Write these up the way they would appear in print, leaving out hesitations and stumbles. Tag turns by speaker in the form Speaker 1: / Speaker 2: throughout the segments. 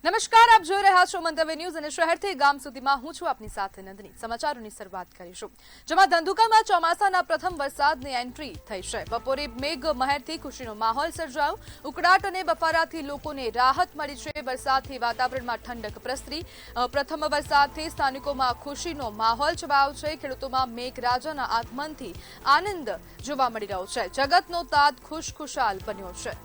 Speaker 1: નમસ્કાર, આપ જોઈ રહ્યા છો મંતવ્ય ન્યૂઝ અને શહેરથી ગામ સુધીમાં હું છું આપની સાથે નંદની। સમાચારોની શરૂઆત કરીશું, જેમાં ધંધુકામાં ચોમાસાના પ્રથમ વરસાદની એન્ટ્રી થઈ છે। બપોરે મેઘ મહેરથી ખુશીનો માહોલ સર્જાયો। ઉકળાટ અને બફારાથી લોકોને રાહત મળી છે। વરસાદથી વાતાવરણમાં ઠંડક પ્રસરી। પ્રથમ વરસાદથી સ્થાનિકોમાં ખુશીનો માહોલ છવાયો છે। ખેડૂતોમાં મેઘરાજાના આગમનથી આનંદ જોવા મળી રહ્યો છે। જગતનો તાત ખુશખુશાલ બન્યો છે।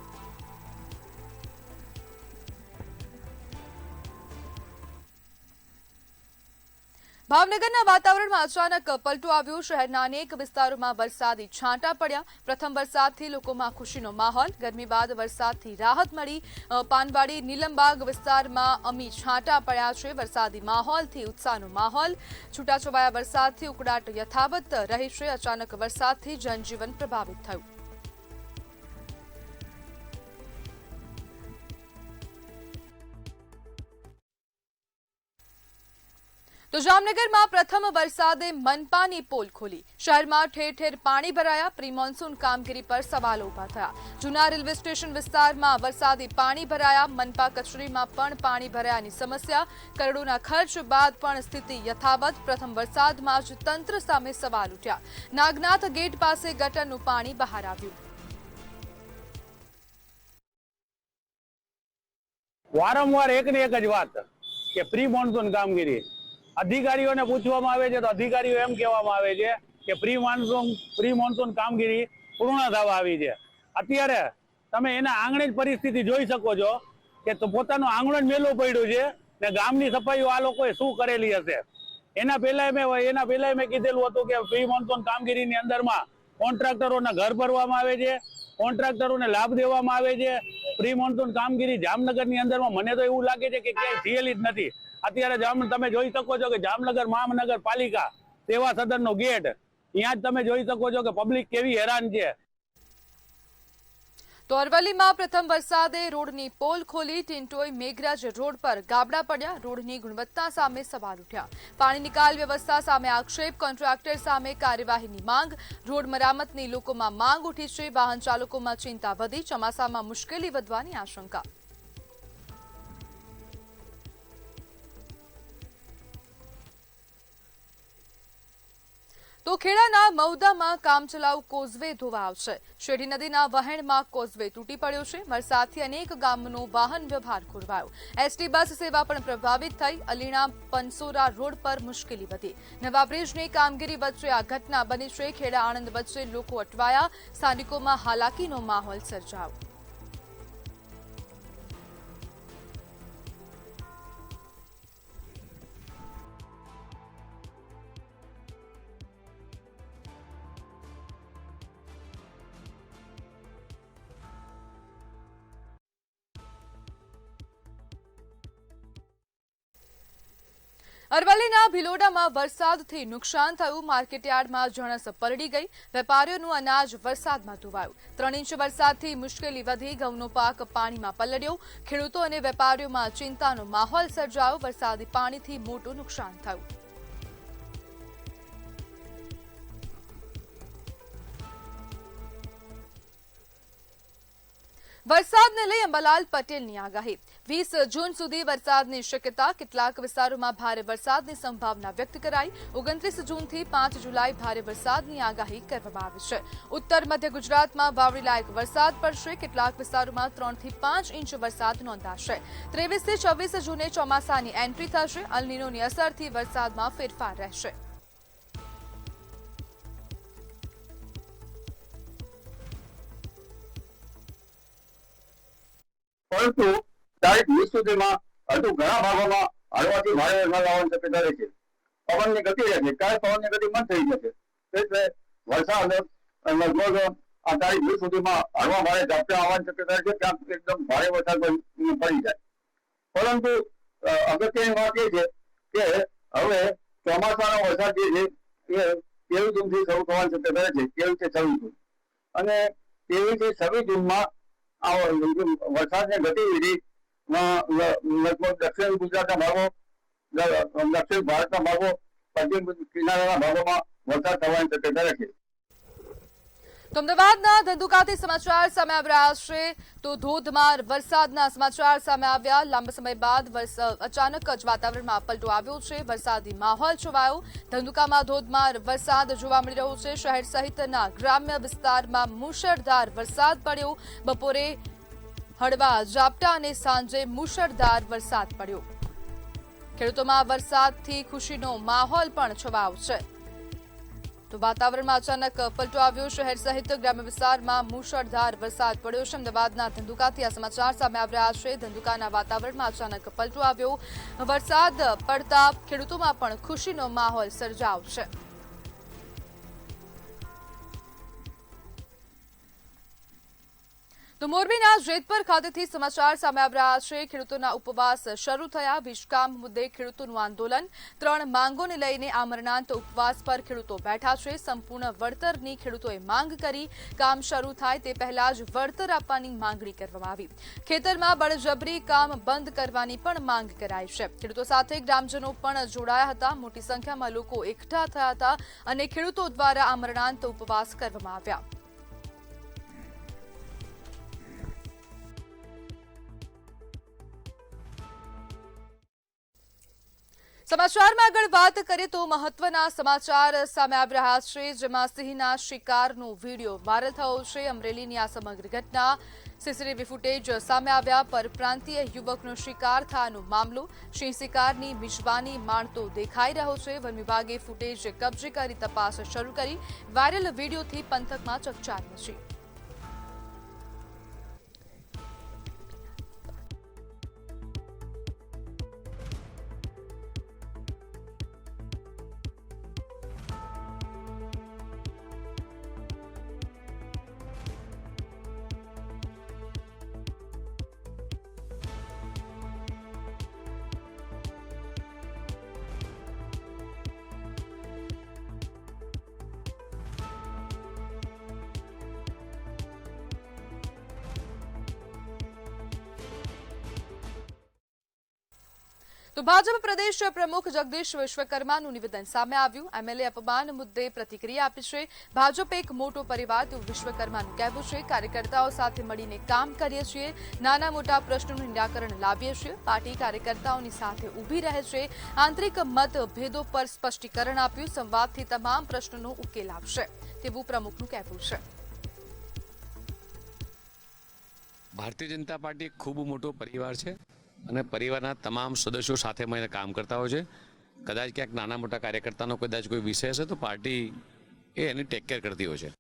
Speaker 1: ભાવનગરના વાતાવરણમાં અચાનક પલટો આવ્યો। શહેરના અનેક વિસ્તારોમાં વરસાદી છાંટા પડ્યા। પ્રથમ વરસાદથી લોકોમાં ખુશીનો માહોલ। ગરમી બાદ વરસાદથી રાહત મળી। પાનવાડી નીલમબાગ વિસ્તારમાં અમી છાંટા પડ્યા છે। વરસાદી માહોલથી ઉત્સાહનો માહોલ। છૂટાછવાયા વરસાદથી ઉકળાટ યથાવત રહી છે। અચાનક વરસાદથી જનજીવન પ્રભાવિત થયું। તો જામનગરમાં પ્રથમ વરસાદે મનપાની પોલ ખોલી। શહેરમાં ઠેર ઠેર પાણી ભરાયા। પ્રી મોન્સૂન કામગીરી પર સવાલો ઉભા થયા। જૂના રેલવે સ્ટેશન વિસ્તારમાં વરસાદી પાણી ભરાયા। મનપા કચેરીમાં પણ પાણી ભરાયાની સમસ્યા। કરોડોના ખર્ચ બાદ પણ સ્થિતિ યથાવત। પ્રથમ વરસાદમાં જ તંત્ર સામે સવાલ ઉઠ્યા। નાગનાથ ગેટ પાસે ગટરનું પાણી બહાર આવ્યું।
Speaker 2: વારંવાર એકને એક જ વાત કે પ્રી મોન્સૂન કામગીરી અધિકારીઓને પૂછવામાં આવે છે તો અધિકારીઓ એમ કહેવામાં આવે છે કે પ્રી મોન્સૂન કામગીરી પૂર્ણ થવા આવી છે। અત્યારે તમે એના આંગણે જ પરિસ્થિતિ જોઈ શકો છો કે પોતાનું આંગણ જ મેલું પડ્યું છે ને ગામની સફાઈઓ આ લોકોએ શું કરેલી હશે। એના પહેલા મેં કીધેલું હતું કે પ્રી મોન્સૂન કામગીરીની અંદરમાં કોન્ટ્રાક્ટરોના ઘર ભરવામાં આવે છે, કોન્ટ્રાક્ટરોને લાભ દેવામાં આવે છે। પ્રી મોન્સૂન કામગીરી જામનગરની અંદરમાં મને તો એવું લાગે છે કે ક્યાંય થયેલી જ નથી। અત્યારે તમે જોઈ શકો છો કે જામનગર મહાનગરપાલિકા સેવા સદનનો ગેટ, ત્યાં જ તમે જોઈ શકો છો કે પબ્લિક કેવી હેરાન છે।
Speaker 1: તો અરવલ્લીમાં પ્રથમ વરસાદે રોડની પોલ ખોલી। ટિન્ટોઈ મેઘરાજ રોડ પર ગાબડા પડ્યા। રોડની ગુણવત્તા સામે સવાલ ઉઠ્યા। પાણી નિકાલ વ્યવસ્થા સામે આક્ષેપ। કોન્ટ્રાક્ટર સામે કાર્યવાહીની માંગ। રોડ મરામતની લોકોમાં માંગ ઉઠી છે। વાહન ચાલકોમાં ચિંતા વધી। ચોમાસામાં મુશ્કેલી વધવાની આશંકા। તો ખેડાના મૌદામાં કામચલાઉ કોઝવે ધોવાયો છે। શેરડી નદીના વહેણમાં કોઝવે તૂટી પડ્યો છે। વરસાદથી અનેક ગામનો વાહન વ્યવહાર ખોરવાયો। એસટી બસ સેવા પણ પ્રભાવિત થઈ। અલીણા પનસોરા રોડ પર મુશ્કેલી વધી। નવા બ્રિજની કામગીરી વચ્ચે આ ઘટના બની છે। ખેડા આણંદ વચ્ચે લોકો અટવાયા। સ્થાનિકોમાં હાલાકીનો માહોલ સર્જાયો। અરવલ્લીના ભિલોડામાં વરસાદથી નુકસાન થયું। માર્કેટયાર્ડમાં જણસ પલળી ગઈ। વેપારીઓનું અનાજ વરસાદમાં ધોવાયું। 3 ઇંચ વરસાદથી મુશ્કેલી વધી। ઘઉંનો પાક પાણીમાં પલળ્યો। ખેડૂતો અને વેપારીઓમાં ચિંતાનો માહોલ સર્જાયો। વરસાદી પાણીથી મોટું નુકસાન થયું। વરસાદને લઈ અંબાલાલ પટેલની આગાહી। 20 જૂન સુધી વરસાદની શક્યતા। કેટલાક વિસ્તારોમાં ભારે વરસાદની સંભાવના વ્યક્ત કરાઈ। 29 જૂનથી 5 જુલાઈ ભારે વરસાદની આગાહી કરવામાં આવી છે। ઉત્તર મધ્ય ગુજરાતમાં વાવણી લાયક વરસાદ પડશે। કેટલાક વિસ્તારોમાં 3 થી 5 ઇંચ વરસાદ નોંધાશે। 23 થી 26 જૂને ચોમાસાની એન્ટ્રી થશે। અલ નીનોની અસરથી વરસાદમાં ફેરફાર રહેશે।
Speaker 3: પરંતુ તારીખ 20 સુધીમાં હજુ ઘણા ભાગોમાં હળવાથી ભારે વરસાદ આવવાની શક્યતા રહેશે। પવનની ગતિ રહેશે, ક્યારેક પવનની ગતિ બંધ થઈ જશે। એટલે વરસાદ લગભગ આ તારીખ 20 સુધીમાં હળવા ભારે ઝાપટા આવવાની શક્યતા રહેશે। ક્યાંક એકદમ ભારે વરસાદ પડી જાય। પરંતુ અગત્યની વાત એ છે કે હવે ચોમાસાનો વરસાદ જે છે એ 23 જૂનથી શરૂ થવાની શક્યતા રહેશે। 23 થી 26 જૂન અને 23 થી 26 જૂનમાં વરસાદની ગતિવિધિ લગભગ દક્ષિણ ગુજરાતના ભાગો, દક્ષિણ ભારતના ભાગો, પશ્ચિમ કિનારાના ભાગોમાં વરસાદ થવાની શક્યતા રહેશે।
Speaker 1: તો અમદાવાદના ધંધુકાથી સમાચાર સામે આવી રહ્યા છે તો ધોધમાર વરસાદના સમાચાર સામે આવ્યા. લાંબા સમય બાદ અચાનક જ વાતાવરણમાં પલટો આવ્યો છે. વરસાદી માહોલ છવાયો. ધંધુકામાં ધોધમાર વરસાદ જોવા મળી રહ્યો છે. શહેર સહિતના ગ્રામ્ય વિસ્તારમાં મુશળધાર વરસાદ પડ્યો. બપોરે હળવા ઝાપટા અને સાંજે મુશળધાર વરસાદ પડ્યો. ખેડૂતોમાં વરસાદથી ખુશીનો માહોલ પણ છવાયો છે. તો વાતાવરણમાં અચાનક પલટો આવ્યો. શહેર સહિત ગ્રામ્ય વિસ્તારમાં મુશળધાર વરસાદ પડ્યો છે. અમદાવાદના ધંધુકાથી આ સમાચાર સામે આવી રહ્યા છે. ધંધુકાના વાતાવરણમાં અચાનક પલટો આવ્યો. વરસાદ પડતા ખેડૂતોમાં પણ ખુશીનો માહોલ સર્જાયો છે. તો મોરબીના જેતપર ખાતેથી સમાચાર સામે આવી રહ્યા છે. ખેડૂતોના ઉપવાસ શરૂ થયા. વીજકામ મુદ્દે ખેડૂતોનું આંદોલન. 3 માંગોને લઈને આમરણાંત ઉપવાસ પર ખેડૂતો બેઠા છે. સંપૂર્ણ વળતરની ખેડૂતોએ માંગ કરી. કામ શરૂ થાય તે પહેલા જ વળતર આપવાની માંગણી કરવામાં આવી. ખેતરમાં બળજબરી કામ બંધ કરવાની પણ માંગ કરાઈ છે. ખેડૂતો સાથે ગ્રામજનો પણ જોડાયા હતા. મોટી સંખ્યામાં લોકો એકઠા થયા હતા અને ખેડૂતો દ્વારા આમરણાંત ઉપવાસ કરવામાં આવ્યા. સમાચારમાં આગળ વાત કરીએ તો મહત્વના સમાચાર સામે આવી રહ્યા છે, જેમાં સિંહના શિકારનો વિડીયો વાયરલ થયો છે. અમરેલીની આ સમગ્ર ઘટના સીસીટીવી ફૂટેજ સામે આવ્યા. પરપ્રાંતીય યુવકનો શિકાર થયાનો મામલો. સિંહ શિકારની મિજબાની માણતો દેખાઈ રહ્યો છે. વન વિભાગે ફૂટેજ કબજે કરી તપાસ શરૂ કરી. વાયરલ વિડીયોથી પંથકમાં ચકચાર મચી. તો ભાજપ પ્રદેશ પ્રમુખ જગદીશ વિશ્વકર્માનું નિવેદન સામે આવ્યું. એમએલએ અપમાન મુદ્દે પ્રતિક્રિયા આપી છે. ભાજપ એક મોટો પરિવાર તેવું વિશ્વકર્માનું કહેવું છે. કાર્યકર્તાઓ સાથે મળીને કામ કરીએ છીએ. નાના મોટા પ્રશ્નોનું નિરાકરણ લાવીએ છીએ. પાર્ટી કાર્યકર્તાઓની સાથે ઊભી રહે છે. આંતરિક મતભેદો પર સ્પષ્ટીકરણ આપ્યું. સંવાદથી તમામ પ્રશ્નોનો ઉકેલ આવશે તેવું પ્રમુખનું કહેવું છે.
Speaker 4: ભારતીય જનતા પાર્ટી એક ખૂબ મોટો પરિવાર છે અને પરિવારના તમામ સદસ્યો સાથે મળીને કામ કરતા હોય છે. કદાચ ક્યાંક નાના મોટા કાર્યકર્તાનો કદાચ કોઈ વિષય હશે તો પાર્ટી એની ટેક કેર કરતી હોય છે.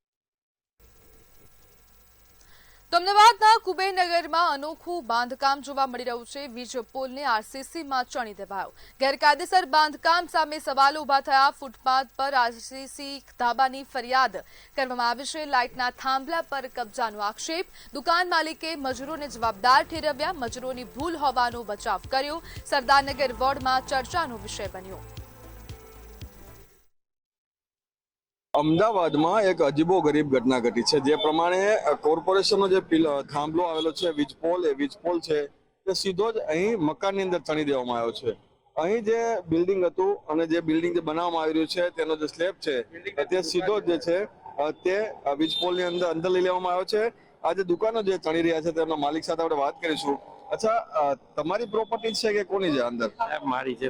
Speaker 1: તો અમદાવાદના કુબેરનગરમાં અનોખું બાંધકામ જોવા મળી રહ્યું છે. વીજ પોલને આરસીસીમાં ચણી દેવાયો. ગેરકાયદેસર બાંધકામ સામે સવાલો ઉભા થયા. ફૂટપાથ પર આરસીસી ધાબાની ફરિયાદ કરવામાં આવી છે. લાઇટના થાંભલા પર કબજાનો આક્ષેપ. દુકાન માલિકે મજૂરોને જવાબદાર ઠેરવ્યા. મજૂરોની ભૂલ હોવાનો બચાવ કર્યો. સરદારનગર વોર્ડમાં ચર્ચાનો વિષય બન્યો.
Speaker 5: અમદાવાદમાં એક અજીબો ગરીબ ઘટના ઘટી છે. જે પ્રમાણે કોર્પોરેશનનો જે થાંભલો આવેલો છે વીજપોલ, એ વીજપોલ છે તે સીધો જ અહીં મકાનની અંદર ચણી દેવામાં આવ્યો છે. અહીં જે બિલ્ડિંગ હતું અને જે બિલ્ડિંગ જે બનાવવામાં આવી રહ્યું છે તેનો જે સ્લેબ છે તે સીધો જ જે છે તે વીજપોલની અંદર લઈ લેવામાં આવ્યો છે. આ જે દુકાનો જે ચણી રહ્યા છે તેમના માલિક સાથે આપણે વાત કરીશું. અચ્છા, તમારી પ્રોપર્ટી છે કે કોની છે અંદર?
Speaker 6: મારી છે.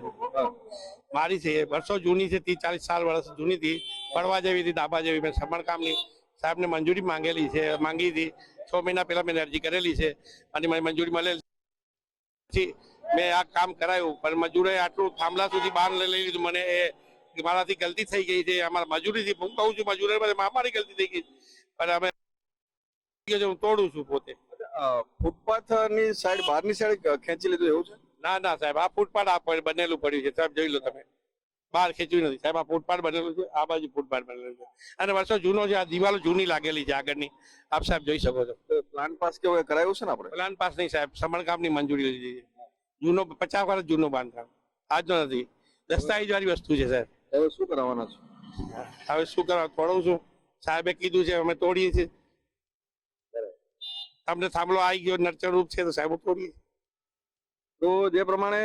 Speaker 6: મારી છે, વર્ષો જૂની છે, 30-40 સાલ વર્ષ જૂની હતી. પડવા જેવી હતી, ધાબા જેવી. મેં સમણકામની સાહેબને મંજૂરી માંગી હતી. 6 મહિના પહેલા મેં અરજી કરેલી છે અને મને મંજૂરી મળેલી. મેં આ કામ કરાયું પણ મજૂરોએ આટલું થાંભલા સુધી બહાર લઈ લીધું. મને એ મારાથી ગલતી થઈ ગઈ છે. અમારા મજૂરીથી હું કહું છું, મજૂરો મારી ગલતી થઈ ગઈ પણ અમે હું તોડું છું પોતે.
Speaker 5: ફૂટપાથ ની સાઈડ, બહારની સાઈડ ખેંચી લીધું એવું છે?
Speaker 6: ના સાહેબ, આ ફૂટપાથ બનેલું પડ્યું છે સાહેબ, જોઈ લો તમે. બહાર ખેંચ્યું નથી સાહેબ. આ ફૂટપાથ બનેલું છે, આ બાજુ ફૂટપાથ બનેલું છે અને વર્ષો જૂનો છે. આ દિવાલો જૂની લાગેલી છે આગળની, આપ સાહેબ જોઈ શકો છો.
Speaker 5: પ્લાન પાસ કેવું કરાયું છે ને આપણે?
Speaker 6: પ્લાન પાસ નહીં સાહેબ, સમણકામની મંજૂરી લીધી છે. જૂનો 50 વર્ષ જૂનો બાંધકામ, આજનો નથી. દસ્તાવેજ વાળી વસ્તુ છે સાહેબ.
Speaker 5: હવે શું કરાવવાના છો?
Speaker 6: હવે શું કરવા, તોડું છું. સાહેબે કીધું છે અમે તોડીએ છીએ. તમને થાંભલો આવી ગયો નડતર રૂપ છે તો સાહેબ તોડીએ.
Speaker 5: તો જે પ્રમાણે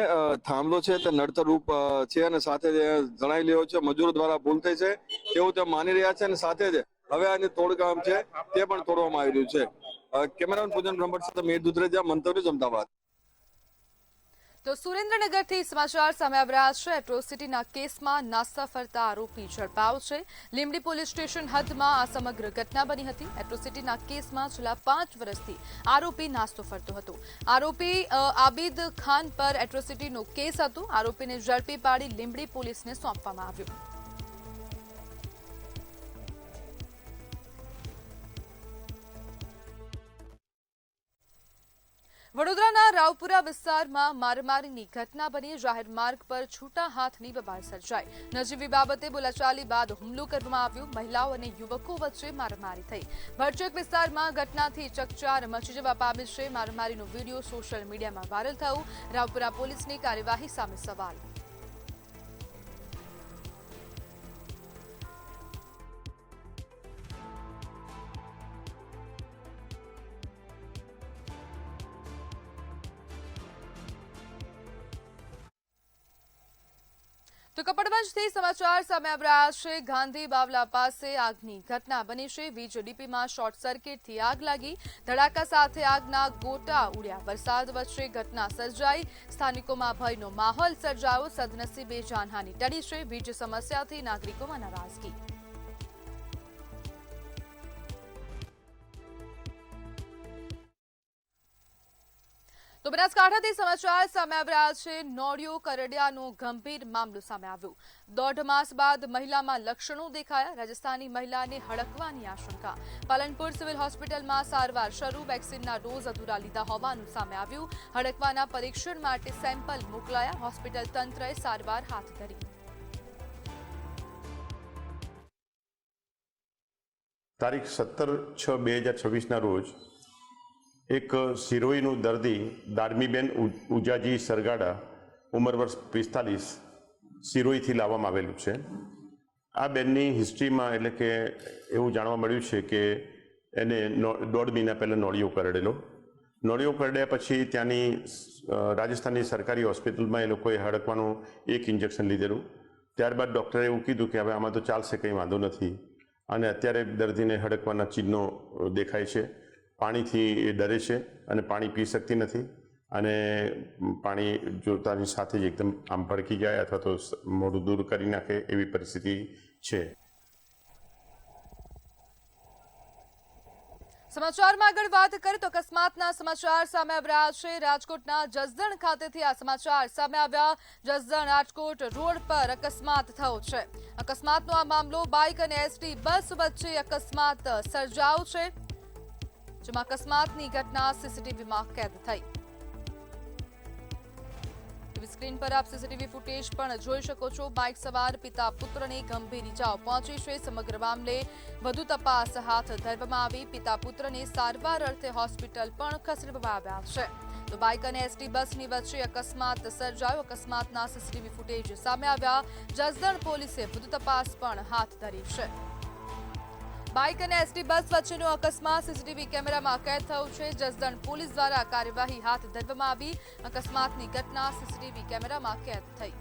Speaker 5: થાંભલો છે તે નડતર રૂપ છે અને સાથે જણાવી રહ્યો છે મજૂરો દ્વારા ભૂલ થઈ છે તેવું તે માની રહ્યા છે અને સાથે જ હવે આની તોડકામ છે તે પણ તોડવામાં આવી રહ્યું છે. કેમેરામેન પૂજન બ્રહ્મભટ્ટ સાથે મીર દુધરેજા, મંતવ્ય અમદાવાદ.
Speaker 1: તો સુરેન્દ્રનગરથી સમાચાર સામે આવી રહ્યા છે. એટ્રોસિટીના કેસમાં નાસ્તા ફરતા આરોપી ઝડપાયો છે. લીંબડી પોલીસ સ્ટેશન હદમાં આ સમગ્ર ઘટના બની હતી. એટ્રોસિટીના કેસમાં છેલ્લા 5 વર્ષથી આરોપી નાસ્તો ફરતો હતો. આરોપી આબિદ ખાન પર એટ્રોસિટીનો કેસ હતો. આરોપીને ઝડપી પાડી લીંબડી પોલીસને સોંપવામાં આવ્યો. વડોદરાના રાવપુરા વિસ્તારમાં મારામારીની ઘટના બની. જાહેર માર્ગ પર છૂટા હાથની બબાલ સર્જાઈ. નજીવી બાબતે બોલાચાલી બાદ હુમલો કરવામાં આવ્યો. મહિલાઓ અને યુવકો વચ્ચે મારામારી થઈ. ભરચક વિસ્તારમાં ઘટનાથી ચકચાર મચી જવા પામી છે. મારામારીનો વિડીયો સોશિયલ મીડિયામાં વાયરલ થયો. રાવપુરા પોલીસની કાર્યવાહી સામે સવાલ. તો કપડવંજથી સમાચાર સામે આવી રહ્યા છે. ગાંધી બાવલા પાસે આગની ઘટના બની છે. વીજ ડીપીમાં શોર્ટ સર્કિટથી આગ લાગી. ધડાકા સાથે આગના ગોટા ઉડ્યા. વરસાદ વચ્ચે ઘટના સર્જાઈ. સ્થાનિકોમાં ભયનો માહોલ સર્જાયો. સદનસીબે જાનહાની ટળી છે. વીજ સમસ્યાથી નાગરિકોમાં નારાજગી. તો બનાસકાંઠાથી સમાચાર સામે આવી રહ્યા છે. નોળિયો કરડિયાનો ગંભીર મામલો સામે આવ્યો. 1.5 માસ બાદ મહિલામાં લક્ષણો દેખાયા. રાજસ્થાની મહિલાને હડકવાની આશંકા. પાલનપુર સિવિલ હોસ્પિટલમાં સારવાર શરૂ. વેક્સિનના ડોઝ અધૂરા લીધા હોવાનું સામે આવ્યું. હડકવાના પરીક્ષણ માટે સેમ્પલ મોકલાયા. હોસ્પિટલ તંત્રએ સારવાર હાથ ધરી.
Speaker 7: તારીખ 17/6/2026ના રોજ એક સિરોઈનું દર્દી દાર્મીબેન ઉજાજી સરગાડા, ઉંમર વર્ષ 45, સિરોઈથી લાવવામાં આવેલું છે. આ બેનની હિસ્ટ્રીમાં એટલે કે એવું જાણવા મળ્યું છે કે એને 1.5 મહિના પહેલાં નોળિયો કરડેલો. નોળિયો કરડ્યા પછી ત્યાંની રાજસ્થાનની સરકારી હોસ્પિટલમાં એ લોકોએ હડકવાનું એક ઇન્જેક્શન લીધેલું. ત્યારબાદ ડૉક્ટરે એવું કીધું કે હવે આમાં તો ચાલશે, કંઈ વાંધો નથી. અને અત્યારે દર્દીને હડકવાના ચિહ્નો દેખાય છે. પાણીથી એ ડરે છે અને પાણી પી શકતી નથી. અને પાણી જોતાની સાથે જ એકદમ આમ ભડકી જાય અથવા તો મોઢું દૂર કરી નાખે એવી પરિસ્થિતિ છે.
Speaker 1: સમાચારમાં આગળ વાત કરીએ તો અકસ્માતના સમાચાર સામે આવી રહ્યા છે. રાજકોટના જસદણ ખાતેથી આ સમાચાર સામે આવ્યા. જસદણ રાજકોટ રોડ પર અકસ્માત થયો છે. અકસ્માતનો આ મામલો બાઇક અને એસટી બસ વચ્ચે અકસ્માત સર્જાયો છે. જેમાં અકસ્માતની ઘટના સીસીટીવીમાં કેદ થઈ. સ્ક્રીન પર આપ સીસીટીવી ફૂટેજ પણ જોઈ શકો છો. બાઇક સવાર પિતા પુત્રને ગંભીર ઇજાઓ પહોંચી છે. સમગ્ર મામલે વધુ તપાસ હાથ ધરવામાં આવી. પિતા પુત્રને સારવાર અર્થે હોસ્પિટલ પણ ખસેડવામાં આવ્યા છે. તો બાઇક અને એસટી બસની વચ્ચે અકસ્માત સર્જાયો. અકસ્માતના સીસીટીવી ફૂટેજ સામે આવ્યા. જસદણ પોલીસે વધુ તપાસ પણ હાથ ધરી છે. બાઇક અને એસટી બસ વચ્ચેનો અકસ્માત સીસીટીવી કેમેરામાં કેદ થયો છે. જસદણ પોલીસ દ્વારા કાર્યવાહી હાથ ધરવામાં આવી. અકસ્માતની ઘટના સીસીટીવી કેમેરામાં કેદ થઈ.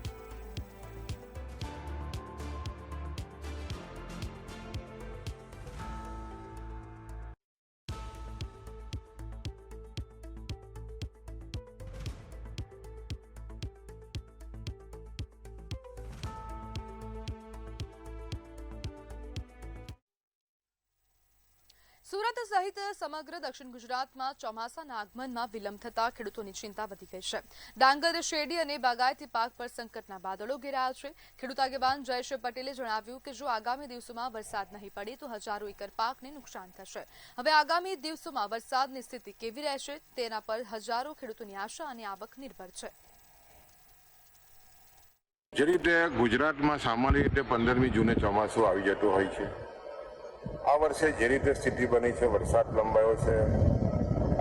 Speaker 1: સુરત સહિત સમગ્ર દક્ષિણ ગુજરાતમાં ચોમાસાના આગમનમાં વિલંબ થતા ખેડૂતોની ચિંતા વધી ગઈ છે. ડાંગર, શેરડી અને બાગાયતી પાક પર સંકટના વાદળો ઘેરાયા છે. ખેડૂત આગેવાન જયેશ પટેલે જણાવ્યું કે જો આગામી દિવસોમાં વરસાદ નહીં પડે તો હજારો એકર પાકને નુકસાન થશે. હવે આગામી દિવસોમાં વરસાદની સ્થિતિ કેવી રહેશે તેના પર હજારો ખેડૂતોની આશા અને આવક નિર્ભર છે.
Speaker 8: જે રીતે ગુજરાતમાં સામાન્ય રીતે 15મી જૂને ચોમાસું આવી જતું હોય છે, આ વર્ષે જે રીતે સ્થિતિ બની છે, વરસાદ લંબાયો છે,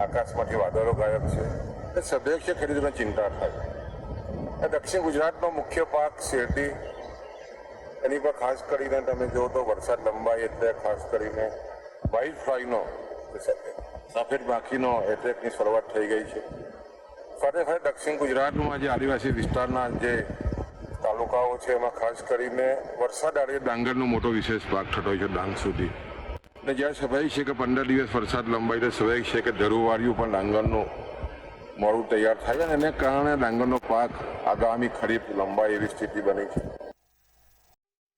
Speaker 8: આકાશમાંથી વાદળો ગાયબ છે, એ સદૈક્ષ ખેડૂતોને ચિંતા થાય. દક્ષિણ ગુજરાતનો મુખ્ય પાક શેરડી, એની પર ખાસ કરીને તમે જુઓ તો વરસાદ લંબાય એટલે ખાસ કરીને વ્હાઇટ ફ્લાયનો સફેદ માખીનો એટેકની શરૂઆત થઈ ગઈ છે. સાથે સાથે દક્ષિણ ગુજરાતમાં જે આદિવાસી વિસ્તારના જે તાલુકાઓ છે એમાં ખાસ કરીને વરસાદ આડે ડાંગરનો મોટો વિશેષ ભાગ થતો હોય છે ડાંગ સુધી. ને જ્યારે સ્વાભાવિક છે કે 15 દિવસ વરસાદ લંબાઈ તો સ્વાભાવિક છે કે ધરુવાળિયું પણ ડાંગરનું મોડું તૈયાર થાય અને એને કારણે ડાંગરનો પાક આગામી ખરીફ લંબાઈ એવી સ્થિતિ બની છે.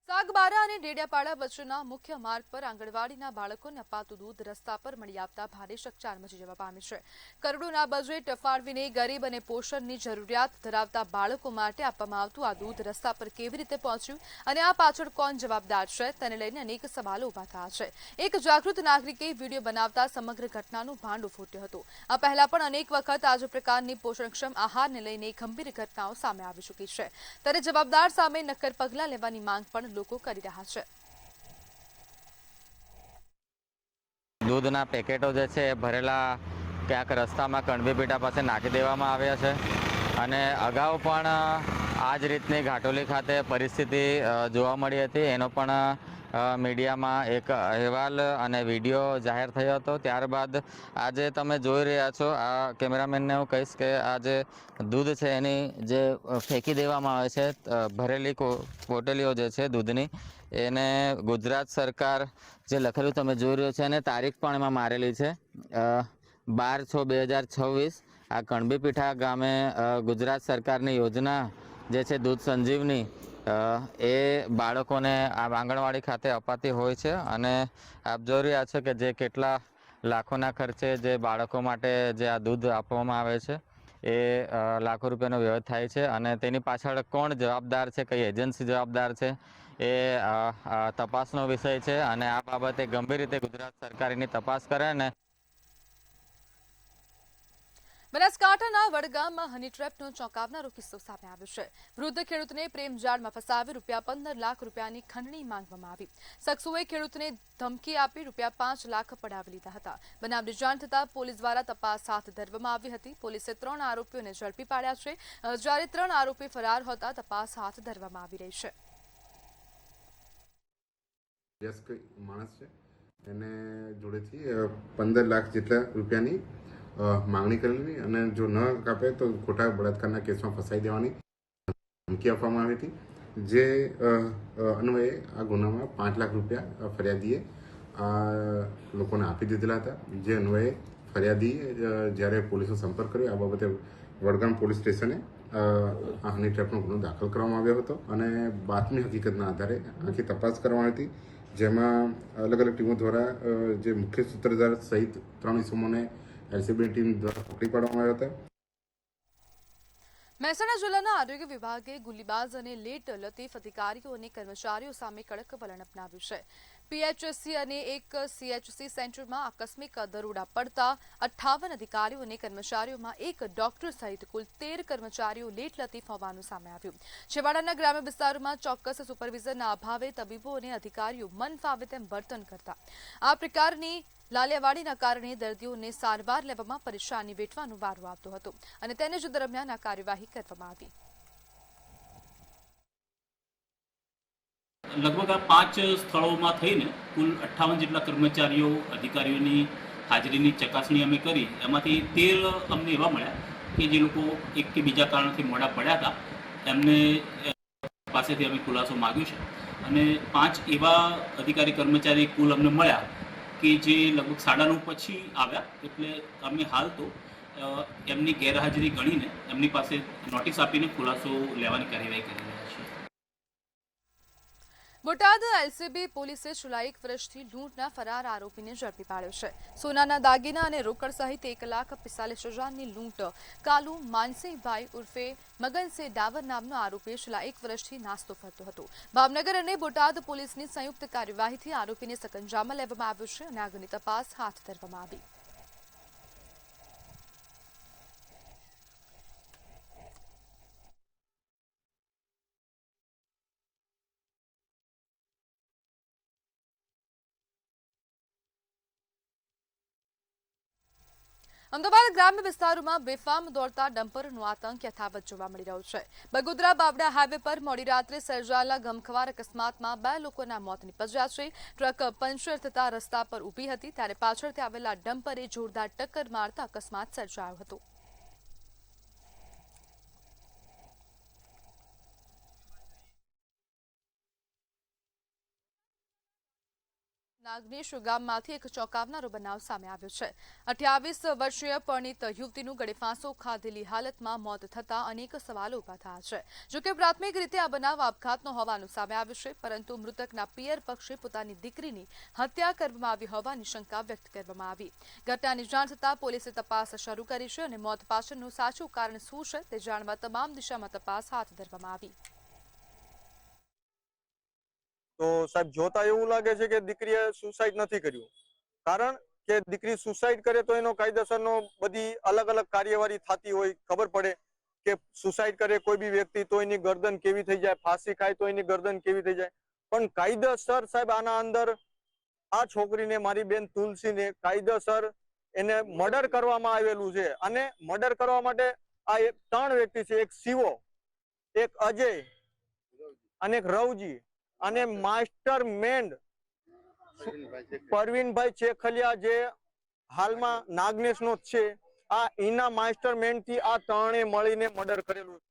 Speaker 1: સાગબારા અને ડેડિયાપાડા વચ્ચેના મુખ્ય માર્ગ પર આંગણવાડીના બાળકોને અપાતું દૂધ રસ્તા પર મળી આવતા ભારે ચકચાર મચી જવા પામી છે. કરોડોના બજેટ ફાળવીને ગરીબ અને પોષણની જરૂરિયાત ધરાવતા બાળકો માટે આપવામાં આવતું આ દૂધ રસ્તા પર કેવી રીતે પહોંચ્યું અને આ પાછળ કોણ જવાબદાર છે તેને લઈને અનેક સવાલો ઉભા થયા છે. એક જાગૃત નાગરિકે વિડીયો બનાવતા સમગ્ર ઘટનાનું ભાંડું ફૂટ્યું હતું. આ પહેલા પણ અનેક વખત આ જ પ્રકારની પોષણક્ષમ આહારને લઈને ગંભીર ઘટનાઓ સામે આવી ચૂકી છે. ત્યારે જવાબદાર સામે નક્કર પગલાં લેવાની માંગ પણ લોકો કરી રહ્યા છે.
Speaker 9: દૂધના પેકેટો જે છે એ ભરેલા ક્યાંક રસ્તામાં કણબીપીટા પાસે નાખી દેવામાં આવ્યા છે અને અગાઉ પણ આ જ રીતની ઘાટોલી ખાતે પરિસ્થિતિ જોવા મળી હતી. એનો પણ મીડિયામાં એક અહેવાલ અને વિડીયો જાહેર થયો હતો. ત્યારબાદ આજે તમે જોઈ રહ્યા છો, આ કેમેરામેનને હું કહીશ કે આ જે દૂધ છે એની જે ફેંકી દેવામાં આવે છે ભરેલી પોટલીઓ જે છે દૂધની, એને ગુજરાત સરકાર જે લખેલું તમે જોઈ રહ્યો છે અને તારીખ પણ એમાં મારેલી છે 12/6/2026. આ કણબીપીઠા ગામે ગુજરાત સરકારની યોજના જે છે દૂધ સંજીવની એ બાળકોને આ આંગણવાડી ખાતે અપાતી હોય છે અને આપ જોઈ રહ્યા છો કે જે કેટલા લાખોના ખર્ચે જે બાળકો માટે જે આ દૂધ આપવામાં આવે છે એ લાખો રૂપિયાનો વ્યય થાય છે અને તેની પાછળ કોણ જવાબદાર છે, કઈ એજન્સી જવાબદાર છે એ તપાસનો વિષય છે અને આ બાબતે ગંભીર રીતે ગુજરાત સરકાર એની તપાસ કરે ને.
Speaker 1: બનાસકાંઠાના વડગામમાં હની ટ્રેપનો ચોંકાવનારો કિસ્સો સામે આવ્યો છે. વૃદ્ધ ખેડૂતને પ્રેમ જાળમાં ફસાવી ₹15 લાખ રૂપિયાની ખંડણી માંગવામાં આવી. શખ્સોએ ખેડૂતને ધમકી આપી ₹5 લાખ પડાવી લીધા હતા. બનાવની જાણ થતાં પોલીસ દ્વારા તપાસ હાથ ધરવામાં આવી હતી. પોલીસે 3 આરોપીઓને ઝડપી પાડ્યા છે, જ્યારે 3 આરોપી ફરાર હોતા તપાસ હાથ ધરવામાં આવી રહી છે.
Speaker 8: માણસ છે એને જોડેથી 15 લાખ જેટલા રૂપિયાની માંગણી કરેલી અને જો ન કાપે તો ખોટા બળાત્કારના કેસમાં ફસાઈ દેવાની ધમકી આપવામાં આવી હતી. જે અન્વયે આ ગુનામાં 5 લાખ રૂપિયા ફરિયાદીએ આ લોકોને આપી દીધેલા હતા. જે અન્વયે ફરિયાદીએ જ્યારે પોલીસનો સંપર્ક કર્યો આ બાબતે વડગામ પોલીસ સ્ટેશને આ હની ટ્રેપનો ગુનો દાખલ કરવામાં આવ્યો હતો અને બાતમી હકીકતના આધારે આખી તપાસ કરવામાં આવી હતી. જેમાં અલગ અલગ ટીમો દ્વારા જે મુખ્ય સૂત્રધાર સહિત 3 ઇસમોને એલસીબીની ટીમ દ્વારા પકડી પાડવામાં આવ્યા હતા.
Speaker 1: મહેસાણા જિલ્લાના આરોગ્ય વિભાગે ગુલીબાજ અને લેટ લતીફ અધિકારીઓ અને કર્મચારીઓ સામે કડક વલણ અપનાવ્યું છે. પીએચસી અને એક સીએચસી સેન્ટરમાં આકસ્મિક દરોડા પડતા 58 અધિકારીઓ અને કર્મચારીઓમાં એક ડોક્ટર સહિત કુલ 13 કર્મચારીઓ લેટ લતીફ હોવાનું સામે આવ્યું. છેવાડાના ગ્રામ્ય વિસ્તારોમાં ચોક્કસ સુપરવિઝનના અભાવે તબીબો અને અધિકારીઓ મન ફાવે તેમ વર્તન કરતા. આ પ્રકારની લાલિયાવાડીના કારણે દર્દીઓને સારવાર લેવામાં પરેશાની વેઠવાનો વારો આવતો હતો અને તેને જ દરમિયાન આ કાર્યવાહી કરવામાં આવી.
Speaker 10: લગભગ આ 5 સ્થળોમાં થઈને કુલ 58 જેટલા કર્મચારીઓ અધિકારીઓની હાજરીની ચકાસણી અમે કરી. એમાંથી 13 અમને એવા મળ્યા કે જે લોકો એક કે બીજા કારણથી મોડા પડ્યા હતા. એમને પાસેથી અમે ખુલાસો માગ્યો છે અને 5 એવા અધિકારી કર્મચારી કુલ અમને મળ્યા કે જે લગભગ 9:30 પછી આવ્યા. એટલે અમે હાલ તો એમની ગેરહાજરી ગણીને એમની પાસે નોટિસ આપીને ખુલાસો લેવાની કાર્યવાહી કરી રહ્યા છીએ.
Speaker 1: બોટાદ એલસીબી પોલીસે છેલ્લા 1 વર્ષથી લૂંટના ફરાર આરોપીને ઝડપી પાડ્યો છે. સોનાના દાગીના અને રોકડ સહિત 1,45,000ની લૂંટ કાલુ માનસિંહભાઈ ઉર્ફે મગનસિંહ ડાવર નામનો આરોપી છેલ્લા 1 વર્ષથી નાસ્તો ફરતો હતો. ભાવનગર અને બોટાદ પોલીસની સંયુક્ત કાર્યવાહીથી આરોપીને સકંજામાં લેવામાં આવ્યો છે અને આગળની તપાસ હાથ ધરવામાં આવી. અમદાવાદ ગ્રામ્ય વિસ્તારોમાં બેફામ દોડતા ડમ્પરનો આતંક યથાવત જોવા મળી રહ્યો છે. બગોદરા બાવડા હાઈવે પર મોડી રાત્રે સર્જાયેલા ગમખ્વાર અકસ્માતમાં 2 લોકોના મોત નીપજ્યા છે. ટ્રક પંચર થતા રસ્તા પર ઊભી હતી ત્યારે પાછળથી આવેલા ડમ્પરે જોરદાર ટક્કર મારતા અકસ્માત સર્જાયો હતો. નાગનેશ ગામમાંથી એક ચોંકાવનારો બનાવ સામે આવ્યો છે. 28 વર્ષીય પરિણીત યુવતીનું ગળે ફાંસો ખાધેલી હાલતમાં મોત થતા અનેક સવાલો ઉભા થયા છે. જોકે પ્રાથમિક રીતે આ બનાવ આપઘાતનો હોવાનું સામે આવ્યું છે, પરંતુ મૃતકના પિયર પક્ષે પોતાની દીકરીની હત્યા કરવામાં આવી હોવાની શંકા વ્યક્ત કરવામાં આવી. ઘટનાની જાણ થતાં પોલીસે તપાસ શરૂ કરી છે અને મોત પાછળનું સાચું કારણ શું છે તે જાણવા તમામ દિશામાં તપાસ હાથ ધરવામાં આવી.
Speaker 5: તો સાહેબ જોતા એવું લાગે છે કે દીકરીએ સુસાઇડ નથી કર્યું, કારણ કે દીકરી સુસાઇડ કરે તો એનો કાયદેસરનો બધી અલગ અલગ કાર્યવાહી થતી હોય, ખબર પડે કે સુસાઇડ કરે કોઈ બી વ્યક્તિ તો એની ગરદન કેવી થઈ જાય, ફાંસી ખાય તો એની ગરદન કેવી થઈ જાય. પણ કાયદેસર સાહેબ આના અંદર આ છોકરીને, મારી બેન તુલસીને કાયદેસર એને મર્ડર કરવામાં આવેલું છે. અને મર્ડર કરવા માટે આ 3 વ્યક્તિ છે, એક શિવો, એક અજય અને એક રવજી અને માસ્ટર મેન્ડ પરવીનભાઈ ચેખલિયા જે હાલમાં નાગનેશનો જ છે. આ એના માસ્ટર મેન્ડ થી આ 3 મળીને મર્ડર કરેલું.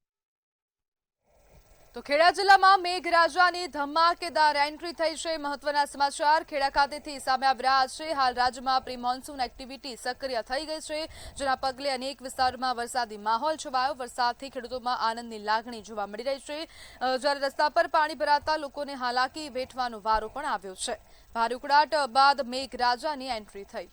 Speaker 1: તો ખેડા જિલ્લામાં મેઘરાજાની ધમાકેદાર એન્ટ્રી થઈ છે. મહત્વના સમાચાર ખેડા ખાતેથી સામે આવી રહ્યા છે. હાલ રાજ્યમાં પ્રી મોન્સૂન એક્ટિવિટી સક્રિય થઈ ગઈ છે, જેના પગલે અનેક વિસ્તારોમાં વરસાદી માહોલ છવાયો. વરસાદથી ખેડૂતોમાં આનંદની લાગણી જોવા મળી રહી છે, જ્યારે રસ્તા પર પાણી ભરાતા લોકોને હાલાકી વેઠવાનો વારો પણ આવ્યો છે. ભારે ઉકળાટ બાદ મેઘરાજાની એન્ટ્રી થઈ.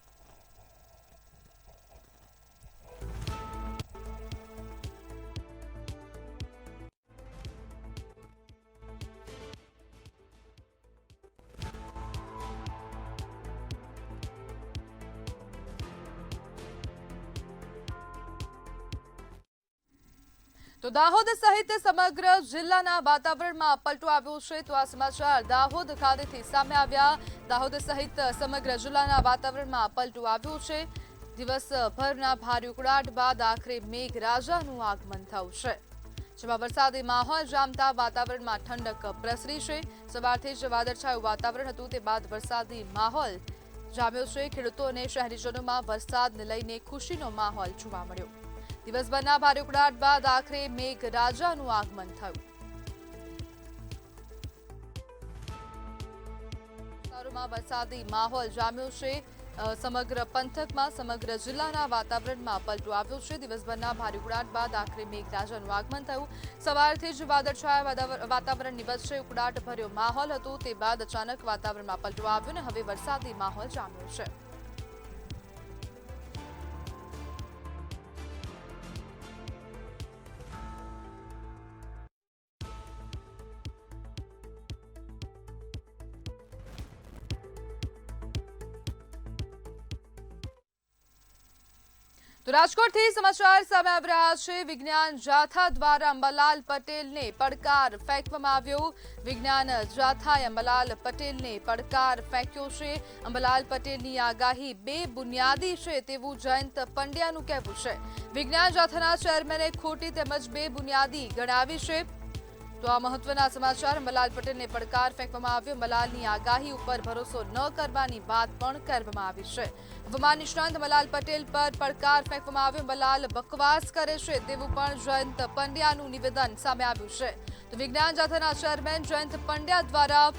Speaker 1: તો દાહોદ સહિત સમગ્ર જિલ્લાના વાતાવરણમાં પલટો આવ્યો છે. તો આ સમાચાર દાહોદ ખાતેથી સામે આવ્યા. દાહોદ સહિત સમગ્ર જિલ્લાના વાતાવરણમાં પલટો આવ્યો છે. દિવસભરના ભારે ઉકળાટ બાદ આખરે મેઘરાજાનું આગમન થયું છે, જેમાં વરસાદી માહોલ જામતા વાતાવરણમાં ઠંડક પ્રસરી છે. સવારથી જ વાદળછાયું વાતાવરણ હતું, તે બાદ વરસાદી માહોલ જામ્યો છે. ખેડૂતો અને શહેરીજનોમાં વરસાદને લઈને ખુશીનો માહોલ જોવા મળ્યો. દિવસભરના ભારે ઉકળાટ બાદ આખરે મેઘરાજાનું આગમન થયું. વિસ્તારોમાં વરસાદી માહોલ જામ્યો છે. સમગ્ર પંથકમાં, સમગ્ર જિલ્લાના વાતાવરણમાં પલટો આવ્યો છે. દિવસભરના ભારે ઉકળાટ બાદ આખરે મેઘરાજાનું આગમન થયું. સવારથી જ વાદળછાયા વાતાવરણની વચ્ચે ઉકળાટ ભર્યો માહોલ હતો, તે બાદ અચાનક વાતાવરણમાં પલટો આવ્યો અને હવે વરસાદી માહોલ જામ્યો છે. તો રાજકોટથી સમાચાર સામે આવી રહ્યા છે. વિજ્ઞાન જાથા દ્વારા અંબાલાલ પટેલને પડકાર ફેંકવામાં આવ્યો. વિજ્ઞાન જાથાએ અંબાલાલ પટેલને પડકાર ફેંક્યો છે. અંબાલાલ પટેલની આગાહી બેબુનિયાદી છે તેવું જયંત પંડ્યાનું કહેવું છે. વિજ્ઞાન જાથાના ચેરમેને ખોટી તેમજ બેબુનિયાદી ગણાવી છે. તો આ મહત્વના સમાચાર. અંબાલાલ પટેલને પડકાર ફેંકવામાં આવ્યો. અંબાલાલની આગાહી ઉપર ભરોસો ન કરવાની વાત પણ કરવામાં આવી છે. હવામાન નિષ્ણાંત અંબાલાલ પટેલ પર પડકાર ફેંકવામાં આવ્યો. અંબાલાલ બકવાસ કરે છે તેવું પણ જયંત પંડ્યાનું નિવેદન સામે આવ્યું છે. તો વિજ્ઞાન જાથાના ચેરમેન જયંત પંડ્યા દ્વારા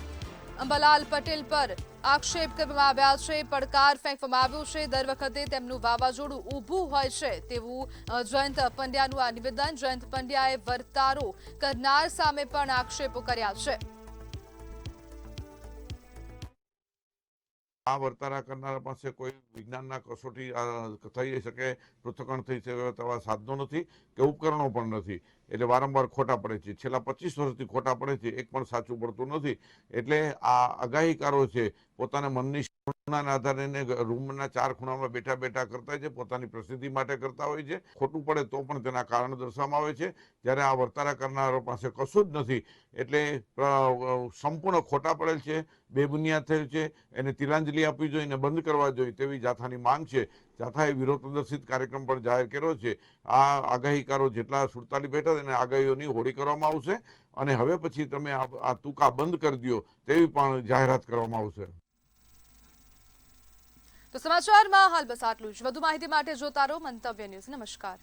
Speaker 1: અંબાલાલ પટેલ પર આક્ષેપ કરવામાં આવ્યા છે, પડકાર ફેંકવામાં આવ્યો છે. દર વખતે તેમનું વાવાઝોડું ઊભું હોય છે તેવું જયંત પંડ્યાનું આ નિવેદન. જયંત પંડ્યાએ વર્તારો કરનાર સામે પણ આક્ષેપો કર્યા છે.
Speaker 11: આ વર્તારા કરનારા પાસે કોઈ વિજ્ઞાનના કસોટી થઈ શકે, પૃથ્થકરણ થઈ શકે તેવા સાધનો નથી કે ઉપકરણો પણ નથી, એટલે વારંવાર ખોટા પડે છે. છેલ્લા 25 વર્ષથી ખોટા પડે છે, એક પણ સાચું પડતું નથી. એટલે આ આગાહીકારો છે પોતાના મનની આધારે રૂમના 4 ખૂણામાં બેઠા બેઠા કરતા છે, પોતાની પ્રસિદ્ધિ માટે કરતા હોય છે. ખોટું પડે તો પણ તેના કારણો દર્શાવવામાં આવે છે, જ્યારે આ વર્તારા કરનારો પાસે કશું જ નથી. એટલે સંપૂર્ણ ખોટા પડેલ છે, બેબુનિયાદ થયેલ છે. એને તિલાંજલિ આપવી જોઈએ અને બંધ કરવા જોઈએ તેવી જાથાની માંગ છે. જાથાએ વિરોધ પ્રદર્શિત કાર્યક્રમ પણ જાહેર કર્યો છે. આ આગાહીકારો જેટલા 47 બેઠા એને આગાહીઓની હોળી કરવામાં આવશે અને હવે પછી તમે આ તુકા બંધ કરી દો તેવી પણ જાહેરાત કરવામાં આવશે.
Speaker 1: તો સમાચારમાં હાલ બસ આટલું જ. વધુ માહિતી માટે જોતા રહો મંતવ્ય ન્યૂઝ. નમસ્કાર.